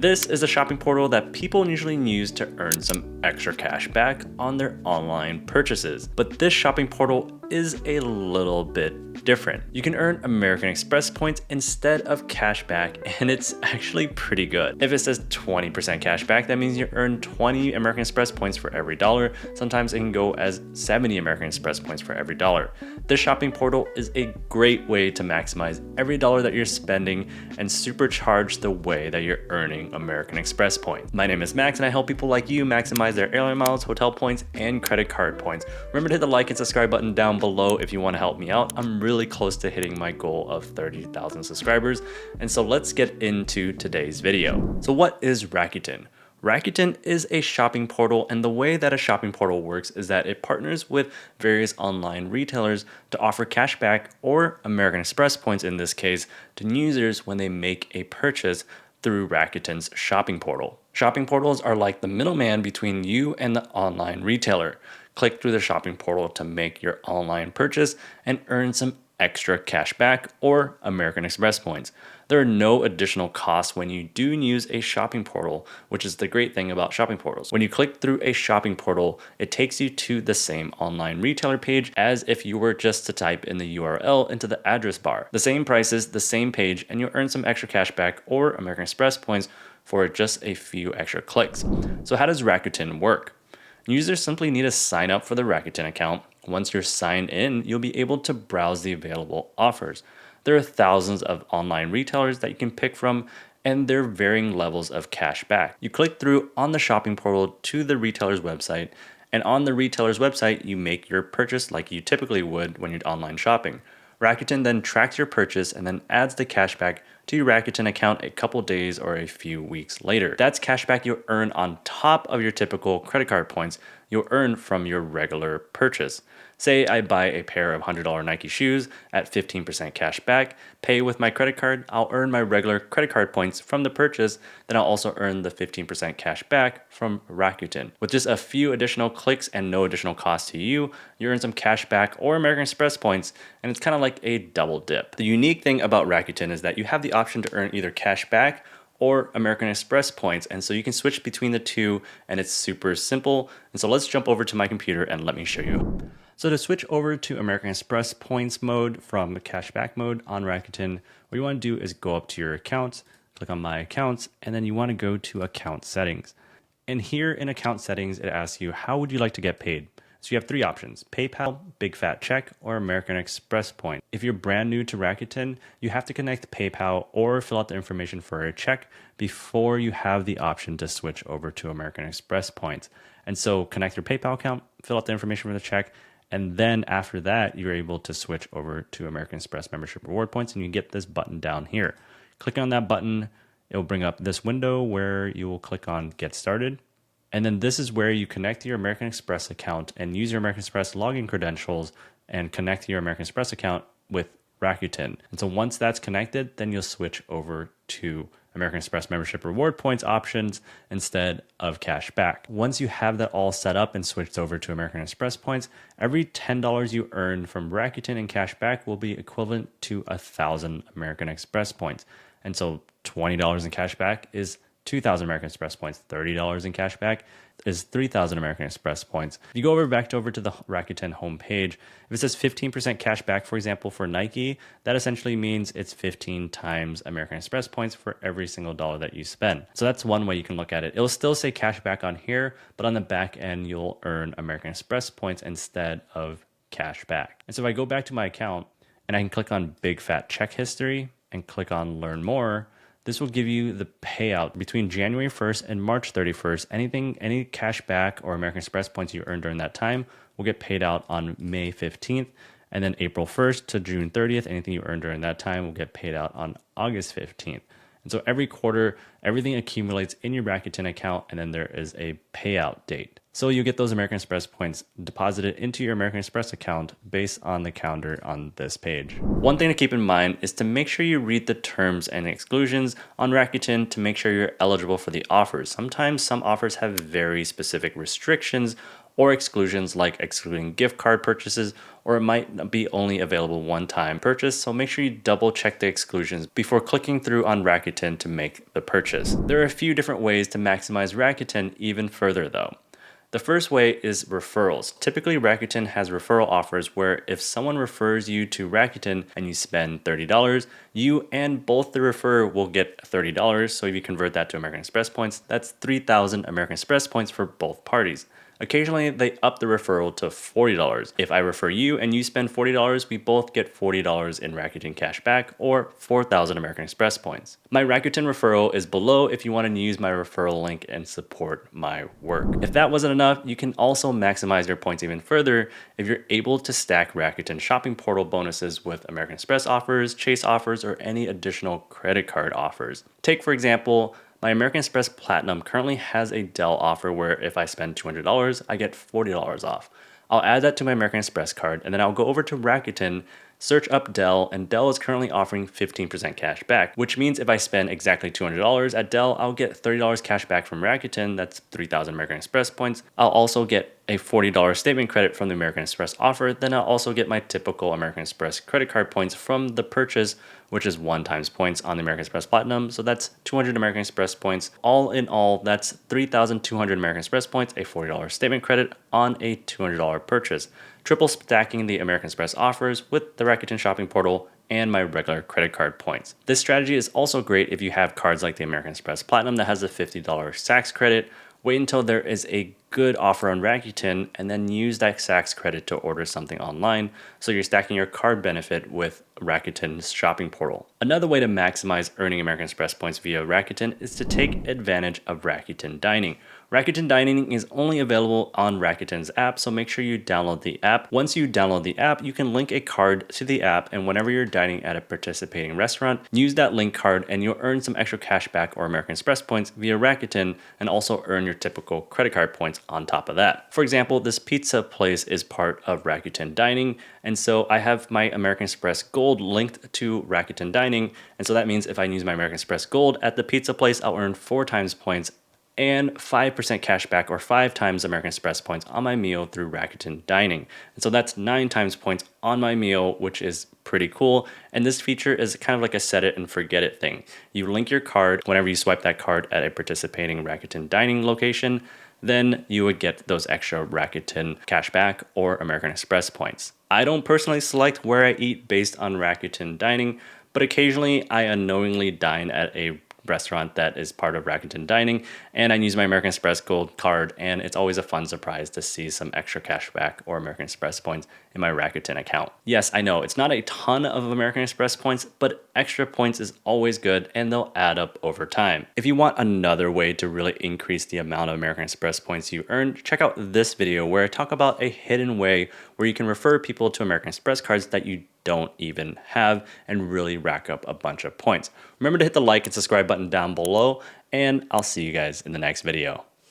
This is a shopping portal that people usually use to earn some extra cash back on their online purchases. But this shopping portal is a little bit different. You can earn American Express points instead of cash back, and it's actually pretty good. If it says 20% cash back, that means you earn 20 American Express points for every dollar. Sometimes it can go as 70 American Express points for every dollar. This shopping portal is a great way to maximize every dollar that you're spending and supercharge the way that you're earning American Express points. My name is Max and I help people like you maximize their airline miles, hotel points, and credit card points. Remember to hit the like and subscribe button down below if you want to help me out. I'm really close to hitting my goal of 30,000 subscribers. And so let's get into today's video. So what is Rakuten? Rakuten is a shopping portal, and the way that a shopping portal works is that it partners with various online retailers to offer cashback or American Express points in this case to users when they make a purchase through Rakuten's shopping portal. Shopping portals are like the middleman between you and the online retailer. Click through the shopping portal to make your online purchase and earn some extra cash back or American Express points. There are no additional costs when you do use a shopping portal, which is the great thing about shopping portals. When you click through a shopping portal, it takes you to the same online retailer page as if you were just to type in the URL into the address bar. The same prices, the same page, and you'll earn some extra cash back or American Express points for just a few extra clicks. So how does Rakuten work? Users simply need to sign up for the Rakuten account. Once you're signed in, you'll be able to browse the available offers. There are thousands of online retailers that you can pick from, and there are varying levels of cash back. You click through on the shopping portal to the retailer's website, and on the retailer's website, you make your purchase like you typically would when you're online shopping. Rakuten then tracks your purchase and then adds the cashback to your Rakuten account a couple days or a few weeks later. That's cashback you'll earn on top of your typical credit card points you'll earn from your regular purchase. Say I buy a pair of $100 Nike shoes at 15% cash back, pay with my credit card, I'll earn my regular credit card points from the purchase, then I'll also earn the 15% cash back from Rakuten. With just a few additional clicks and no additional cost to you, you earn some cash back or American Express points, and it's kind of like a double dip. The unique thing about Rakuten is that you have the option to earn either cash back or American Express points, and so you can switch between the two, and it's super simple. And so let's jump over to my computer and let me show you. So to switch over to American Express points mode from cashback mode on Rakuten, what you want to do is go up to your accounts, click on my accounts, and then you want to go to account settings. And here in account settings, it asks you, how would you like to get paid? So you have three options: PayPal, Big Fat Check, or American Express point. If you're brand new to Rakuten, you have to connect PayPal or fill out the information for a check before you have the option to switch over to American Express points. And so connect your PayPal account, fill out the information for the check, and then after that, you're able to switch over to American Express membership reward points, and you get this button down here. Clicking on that button, it will bring up this window where you will click on Get Started. And then this is where you connect to your American Express account and use your American Express login credentials and connect to your American Express account with Rakuten. And so once that's connected, then you'll switch over to American Express membership reward points options instead of cash back. Once you have that all set up and switched over to American Express points, every $10 you earn from Rakuten and cash back will be equivalent to 1,000 American Express points. And so $20 in cash back is 2,000 American Express points. $30 in cash back is 3,000 American Express points. If you go over to the Rakuten homepage, if it says 15% cash back, for example, for Nike, that essentially means it's 15 times American Express points for every single dollar that you spend. So that's one way you can look at it. It'll still say cash back on here, but on the back end, you'll earn American Express points instead of cash back. And so if I go back to my account and I can click on Big Fat Check History and click on Learn More, this will give you the payout between January 1st and March 31st. Any cash back or American Express points you earned during that time will get paid out on May 15th. And then April 1st to June 30th, anything you earned during that time will get paid out on August 15th. And so every quarter, everything accumulates in your Rakuten account, and then there is a payout date. So you get those American Express points deposited into your American Express account based on the calendar on this page. One thing to keep in mind is to make sure you read the terms and exclusions on Rakuten to make sure you're eligible for the offers. Sometimes some offers have very specific restrictions or exclusions like excluding gift card purchases, or it might be only available one-time purchase, so make sure you double check the exclusions before clicking through on Rakuten to make the purchase. There are a few different ways to maximize Rakuten even further though. The first way is referrals. Typically, Rakuten has referral offers where if someone refers you to Rakuten and you spend $30, you and both the referrer will get $30. So if you convert that to American Express points, that's 3,000 American Express points for both parties. Occasionally, they up the referral to $40. If I refer you and you spend $40, we both get $40 in Rakuten cash back or 4,000 American Express points. My Rakuten referral is below if you want to use my referral link and support my work. If that wasn't enough, you can also maximize your points even further if you're able to stack Rakuten shopping portal bonuses with American Express offers, Chase offers, or any additional credit card offers. Take, for example, my American Express Platinum currently has a Dell offer where if I spend $200, I get $40 off. I'll add that to my American Express card, and then I'll go over to Rakuten, search up Dell, and Dell is currently offering 15% cash back, which means if I spend exactly $200 at Dell, I'll get $30 cash back from Rakuten. That's 3,000 American Express points. I'll also get a $40 statement credit from the American Express offer. Then I'll also get my typical American Express credit card points from the purchase, which is 1 times points on the American Express Platinum. So that's 200 American Express points. All in all, that's 3,200 American Express points, a $40 statement credit on a $200 purchase. Triple stacking the American Express offers with the Rakuten shopping portal and my regular credit card points. This strategy is also great if you have cards like the American Express Platinum that has a $50 Saks credit. Wait until there is a good offer on Rakuten and then use that Saks credit to order something online, so you're stacking your card benefit with Rakuten's shopping portal. Another way to maximize earning American Express points via Rakuten is to take advantage of Rakuten Dining. Rakuten Dining is only available on Rakuten's app, so make sure you download the app. Once you download the app, you can link a card to the app, and whenever you're dining at a participating restaurant, use that link card and you'll earn some extra cash back or American Express points via Rakuten and also earn your typical credit card points on top of that. For example, this pizza place is part of Rakuten Dining, and so I have my American Express Gold linked to Rakuten Dining, and so that means if I use my American Express Gold at the pizza place, I'll earn 4 times points and 5% cash back or 5 times American Express points on my meal through Rakuten Dining. And so that's 9 times points on my meal, which is pretty cool. And this feature is kind of like a set it and forget it thing. You link your card whenever you swipe that card at a participating Rakuten Dining location, then you would get those extra Rakuten cash back or American Express points. I don't personally select where I eat based on Rakuten Dining, but occasionally I unknowingly dine at a restaurant that is part of Rakuten Dining, and I use my American Express Gold card, and it's always a fun surprise to see some extra cash back or American Express points in my Rakuten account. Yes, I know it's not a ton of American Express points, but extra points is always good and they'll add up over time. If you want another way to really increase the amount of American Express points you earn, check out this video where I talk about a hidden way where you can refer people to American Express cards that you don't even have and really rack up a bunch of points. Remember to hit the like and subscribe button down below, and I'll see you guys in the next video.